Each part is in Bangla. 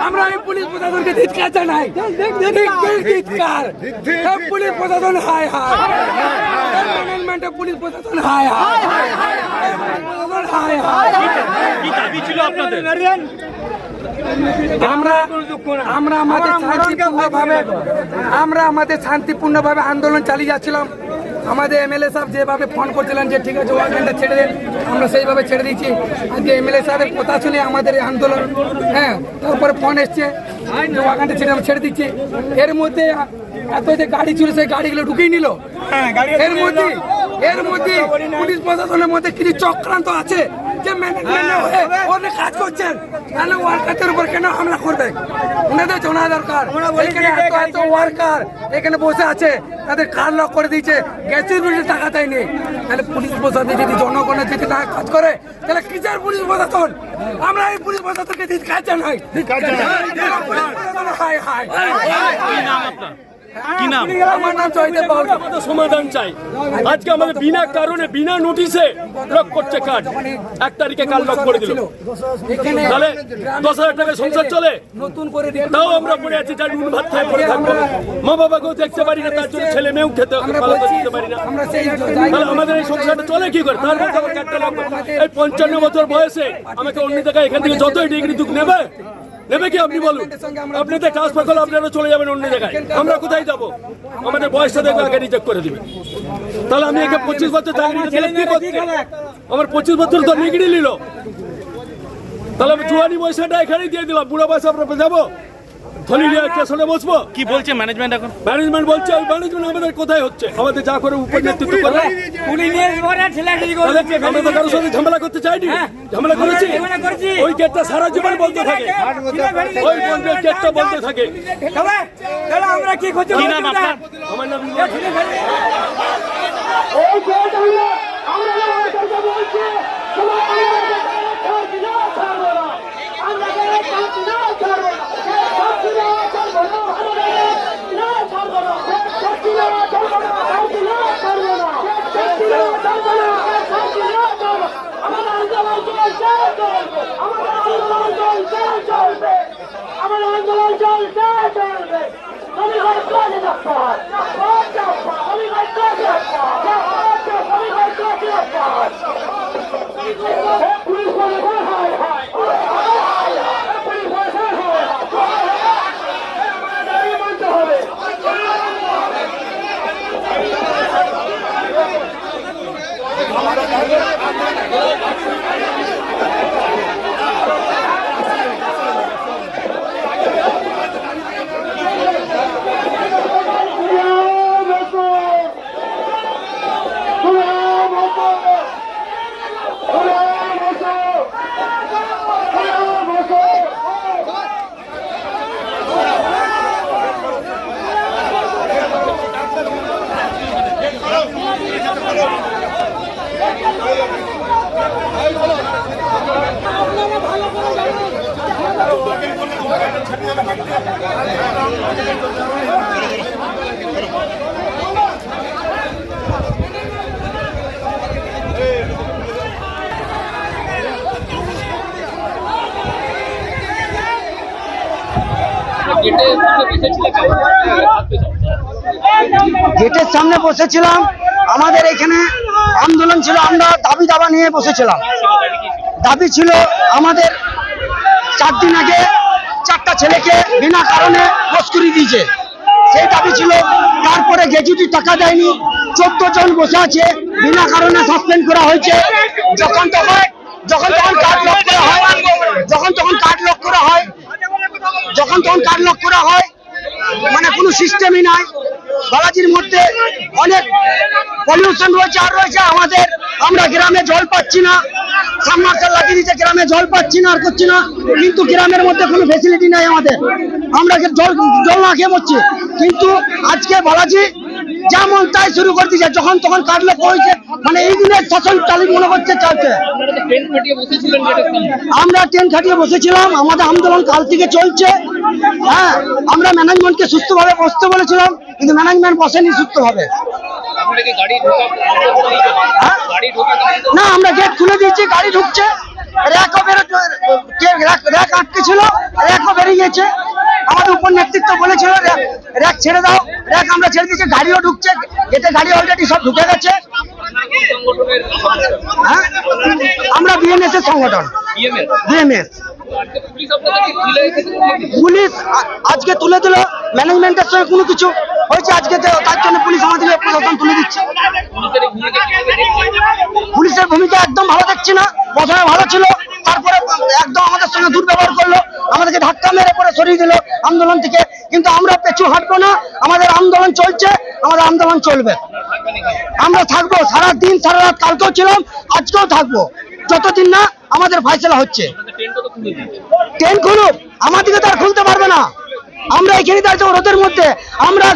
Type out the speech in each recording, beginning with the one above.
আমরা এই পুলিশ প্রশাসনকে ধিক্কার জানাই। ধিক্কার পুলিশ প্রশাসন হায় হায়, ম্যানেজমেন্টে পুলিশ প্রশাসন হায় হায়, হায় হায়। কি দাবি ছিল আপনাদের? আমরা আমাদের শান্তিপূর্ণভাবে আন্দোলন চালিয়ে যাচ্ছিলাম। আমাদের এমএলএ সাহেব যেভাবে ফোন করছিলেন যে ঠিক আছে ওয়ার্ডটা ছেড়ে দেন, আমরা সেইভাবে ছেড়ে দিচ্ছি। আজকে এমএলএ সাহেবের কথা শুনে আমাদের এই আন্দোলন, হ্যাঁ, তারপরে ফোন এসছে যে ওয়ার্ডটা ছেড়ে দিচ্ছি। এর মধ্যে এত যে গাড়ি ছিল সেই গাড়িগুলো ঢুকিয়ে নিল। এর মধ্যে পুলিশ প্রশাসনের মধ্যে কিছু চক্রান্ত আছে যে ম্যানেজমেন্ট হয়ে ওরা কাজ করছেন, তাহলে ওয়ার্কারদের উপর কেন হামলা করবে? ওনাদের জানা দরকার। এখানে এত ওয়ার্কার এখানে বসে আছে, তাদের কার লক করে দিয়েছে, গ্যাসের বিলের টাকা দেয়নি। তাহলে পুলিশ প্রশাসন যদি জনগণের যদি না কাজ করে তাহলে কিসের পুলিশ প্রশাসন? আমরা এই পুলিশ প্রশাসনকে কাজ জানাই। হায় হায়। কি নাম? আমার নাম জয়দেব বাবু। আমাদের সমাধান চাই। আজকে আমাদের বিনা কারণে বিনা নোটিশে লক করছে কার্ড। 1 তারিখে কার্ড লক করে দিল। তাহলে 10,000 টাকা সংসার চলে, নতুন করে তাও আমরা পড়ে আছি, যার নুন ভাত খাই পড়ে থাকবো। মা বাবাকেও দেখতে পারি না, তার জন্য ছেলে মেয়েও খেতে পারি না। তাহলে আমাদের এই সংসারটা চলে কি করে? তার মধ্যে আমার কার্ডটা লক করে। এই 55 বছর বয়সে আমাকে অন্য জায়গায় এখান থেকে যতই ডিগ্রি দুঃখ নেবে কি আপনি বলুন? আপনাদের ট্রান্সফার করলে আপনারা চলে যাবেন অন্য জায়গায়, আমরা কোথায় যাব? আমাদের বয়সটা দেখবে আগে রিজেক্ট করে দিবে। তাহলে আমি একে 25 বছর চাকরি আমার 25 বছর তো ডিগ্রি নিল, তাহলে আমি জুয়ানি বয়সটা এখানেই দিয়ে দিলাম। বুড়া বয়সে আমরা যাবো ধলিয়া স্টেশনে বসবো? কি বলছে ম্যানেজমেন্ট এখন? ম্যানেজমেন্ট বলছে ওই ম্যানেজমেন্ট আমাদের কোথায় হচ্ছে? আমাদের যা করে উপর নেতৃত্ব করে। আমরা তো কারোর সাথে ঝামেলা করতে চাইনি, ঝামেলা করেছি। ওই গেটটা সারা জীবন বলতে থাকে, ওই বন্ধের গেটটা বলতে থাকে। আমরা কি করছি? কি নাম আপনার? আমার নাম গেটের সামনে বসেছিলাম। আমাদের এখানে আন্দোলন ছিল, আমরা দাবি দাবা নিয়ে বসেছিলাম। দাবি ছিল আমাদের 4 দিন আগে 4টা ছেলেকে বিনা কারণে বসকুরি দিয়েছে, সেই দাবি ছিল। তারপরে গ্র্যাচুইটি টাকা দেয়নি, 14 জন বসে আছে, বিনা কারণে সাসপেন্ড করা হয়েছে। যখন তখন কার্ড লক করা হয়, যখন তখন কার্ড লক করা হয়, মানে কোনো সিস্টেমই নাই। বালাজির মধ্যে অনেক পলিউশন রয়েছে, আর রয়েছে আমাদের, আমরা গ্রামে জল পাচ্ছি না, সাবমার্সাল লাগিয়ে দিচ্ছে, গ্রামে জল পাচ্ছি না, আর করছি না। কিন্তু গ্রামের মধ্যে কোনো ফেসিলিটি নাই আমাদের, আমরা জল না খেয়ে পড়ছি। কিন্তু আজকে বালাজি যেমন তাই শুরু করে দিচ্ছে, যখন তখন কাটলে হয়েছে, মানে এই দিনের শাসন চালু মনে করছে চলছে। আমরা ট্রেন খাটিয়ে বসেছিলাম, আমাদের আন্দোলন কাল থেকে চলছে। হ্যাঁ, আমরা ম্যানেজমেন্টকে সুস্থভাবে বসতে বলেছিলাম, কিন্তু ম্যানেজমেন্ট বসেনি সুস্থভাবে। না, আমরা গেট খুলে দিয়েছি, গাড়ি ঢুকছে, র্যাকও র্যাক আটকে ছিল, র্যাকও বেরিয়ে গেছে। আমাদের উপর নেতৃত্ব বলেছিল র্যাক ছেড়ে দাও, র্যাক আমরা ছেড়ে দিয়েছি, গাড়িও ঢুকছে, গেটে গাড়ি অলরেডি সব ঢুকে গেছে। হ্যাঁ, আমরা বিএমএস এর সংগঠন, বিএমএস। পুলিশ আজকে তুলে দিল, ম্যানেজমেন্টের সঙ্গে কোনো কিছু হয়েছে আজকে, তার জন্য পুলিশ আমাদেরকে প্রশাসন তুলে দিচ্ছে। পুলিশের ভূমিকা একদম ভালো দেখছি না। প্রথমে ভালো ছিল, তারপরে একদম আমাদের সঙ্গে দুর্ব্যবহার করলো, আমাদেরকে ধাক্কা মেরে পরে সরিয়ে দিল আন্দোলন থেকে। কিন্তু আমরা পেছু হাঁটবো না, আমাদের আন্দোলন চলছে, আমাদের আন্দোলন চলবে। আমরা থাকবো সারা দিন সারা রাত, কালকেও ছিলাম, আজকেও থাকবো, যতদিন না আমাদের ফয়সালা হচ্ছে। ট্রেন খুলুক, আমাদেরকে তার খুলতে পারবে না। আমরা এখানে দাঁড়িয়ে রোদের মধ্যে, আমরা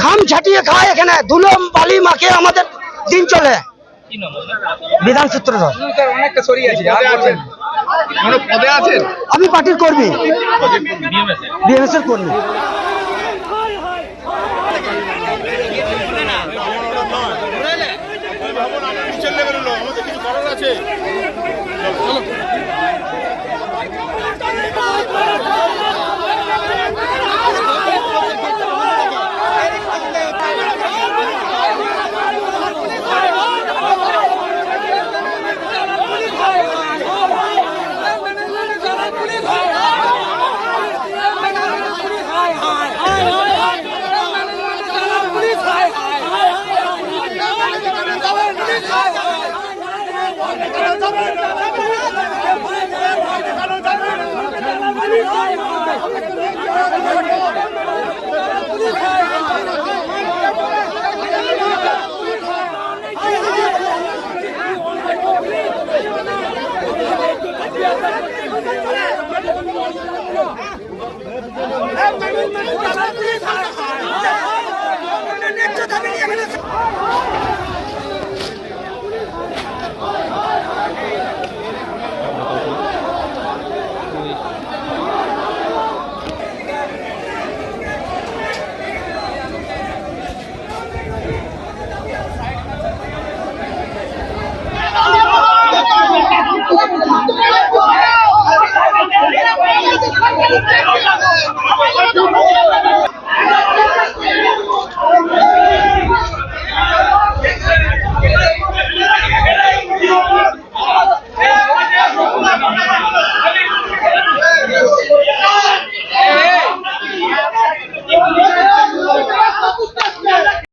ঘাম ছাটিয়ে খাই, এখানে ধুলো বালি মাখে আমাদের দিন চলে। বিধান সূত্রধর। আমি পার্টির কর্মী, বিএমএস এর কর্মী। Come on,